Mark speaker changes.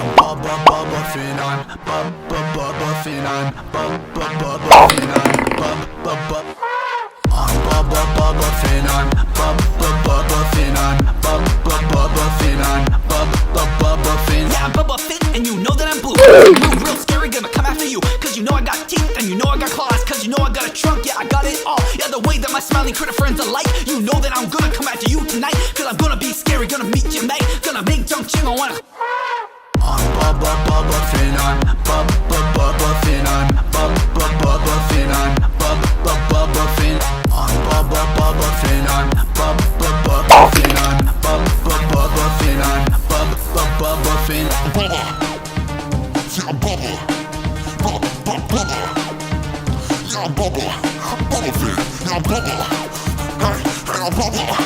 Speaker 1: I'm Bubba Bubbaphant, I'm Bubba Bubbaphant, I'm Bubba Bubbaphant, I'm Bubba I'm Bubba Bubbaphant, I'm Bubba Bubbaphant, I'm Bubba Bubbaphant, I'm Bubba Bubbaphant.
Speaker 2: Yeah, I'm Bubba Fit, and you know that I'm blue. You real scary, gonna come after you. Cause you know I got teeth, and you know I got claws. Cause you know I got a trunk, yeah, I got it all. Yeah, the way that my smiling critter friends are like. You know that I'm gonna come after you tonight. Cause I'm gonna be scary, gonna meet your mate. Gonna make junk ching, I wanna
Speaker 1: I'm Bubba Bubbaphant, I'm Bubba Bubbaphant, I'm Bubba Bubbaphant, I'm Bubba Bubbaphant. I'm Bubba Bubbaphant, I'm Bubba Bubbaphant, I'm